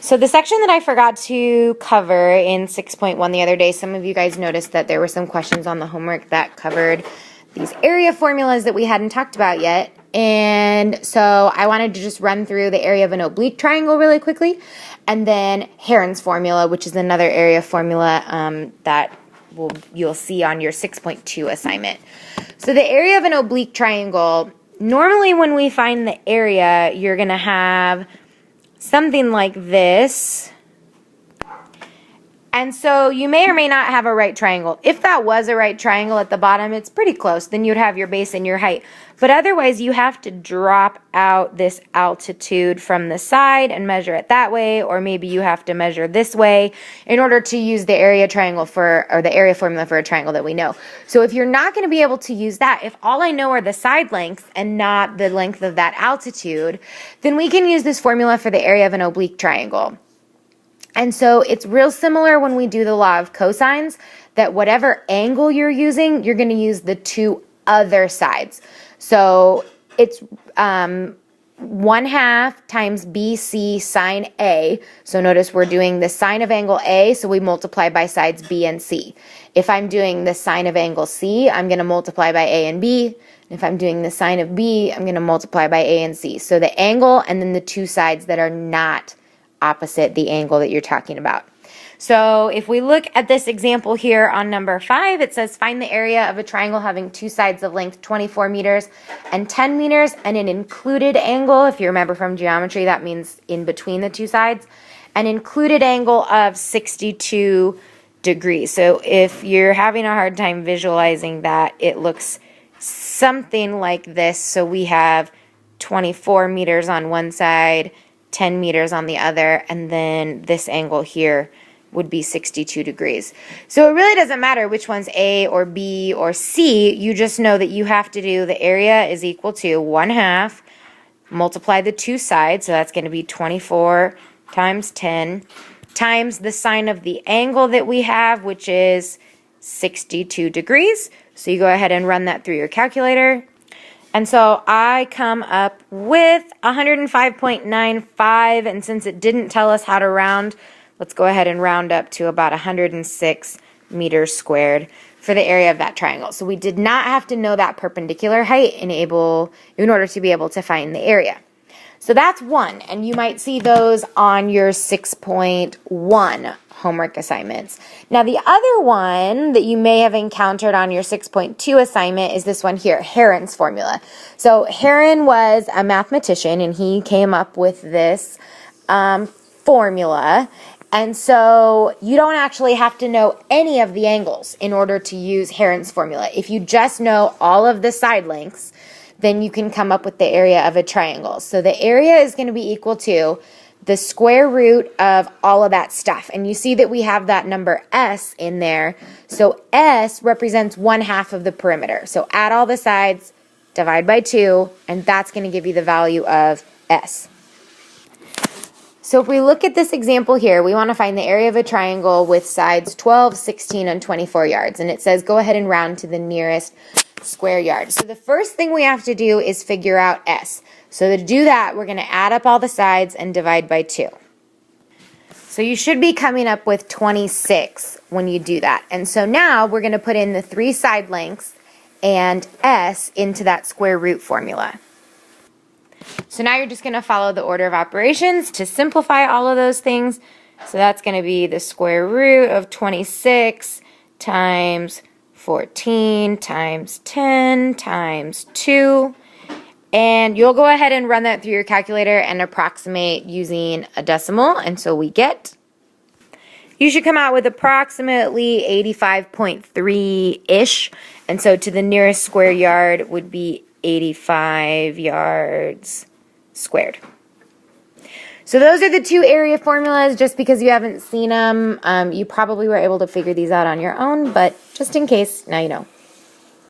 So the section that I forgot to cover in 6.1 the other day, some of you guys noticed that there were some questions on the homework that covered these area formulas that we hadn't talked about yet. And so I wanted to just run through the area of an oblique triangle really quickly, and then Heron's formula, which is another area formula that you'll see on your 6.2 assignment. So the area of an oblique triangle, normally when we find the area, you're going to have something like this. And so you may or may not have a right triangle. If that was a right triangle at the bottom, it's pretty close. Then you'd have your base and your height. But otherwise, you have to drop out this altitude from the side and measure it that way, or maybe you have to measure this way in order to use the area triangle or the area formula for a triangle that we know. So if you're not going to be able to use that, if all I know are the side lengths and not the length of that altitude, then we can use this formula for the area of an oblique triangle. And so it's real similar when we do the law of cosines, that whatever angle you're using, you're going to use the two other sides. So it's 1/2 times BC sine A. So notice we're doing the sine of angle A, so we multiply by sides B and C. If I'm doing the sine of angle C, I'm going to multiply by A and B. If I'm doing the sine of B, I'm going to multiply by A and C. So the angle and then the two sides that are not opposite the angle that you're talking about. So if we look at this example here on number 5, it says find the area of a triangle having two sides of length 24 meters and 10 meters and an included angle. If you remember from geometry, that means in between the two sides. An included angle of 62 degrees. So if you're having a hard time visualizing that, it looks something like this. So we have 24 meters on one side, 10 meters on the other, and then this angle here would be 62 degrees. So it really doesn't matter which one's A or B or C. You just know that you have to do the area is equal to 1/2 multiply the two sides, so that's going to be 24 times 10 times the sine of the angle that we have, which is 62 degrees. So you go ahead and run that through your calculator. And so I come up with 105.95, and since it didn't tell us how to round, let's go ahead and round up to about 106 meters squared for the area of that triangle. So we did not have to know that perpendicular height in order to be able to find the area. So that's one, and you might see those on your 6.1 homework assignments. Now the other one that you may have encountered on your 6.2 assignment is this one here, Heron's formula. So Heron was a mathematician, and he came up with this formula. And so you don't actually have to know any of the angles in order to use Heron's formula. If you just know all of the side lengths, then you can come up with the area of a triangle. So the area is going to be equal to the square root of all of that stuff. And you see that we have that number S in there. So S represents 1/2 of the perimeter. So add all the sides, divide by 2, and that's going to give you the value of S. So if we look at this example here, we want to find the area of a triangle with sides 12, 16, and 24 yards. And it says go ahead and round to the nearest square yard. So the first thing we have to do is figure out S. So to do that, we're going to add up all the sides and divide by 2. So you should be coming up with 26 when you do that. And so now we're going to put in the 3 side lengths and S into that square root formula. So now you're just going to follow the order of operations to simplify all of those things. So that's going to be the square root of 26 times 14 times 10 times 2. And you'll go ahead and run that through your calculator and approximate using a decimal. And so you should come out with approximately 85.3-ish. And so to the nearest square yard would be 85 yards squared. So those are the two area formulas. Just because you haven't seen them, you probably were able to figure these out on your own, but just in case, now you know.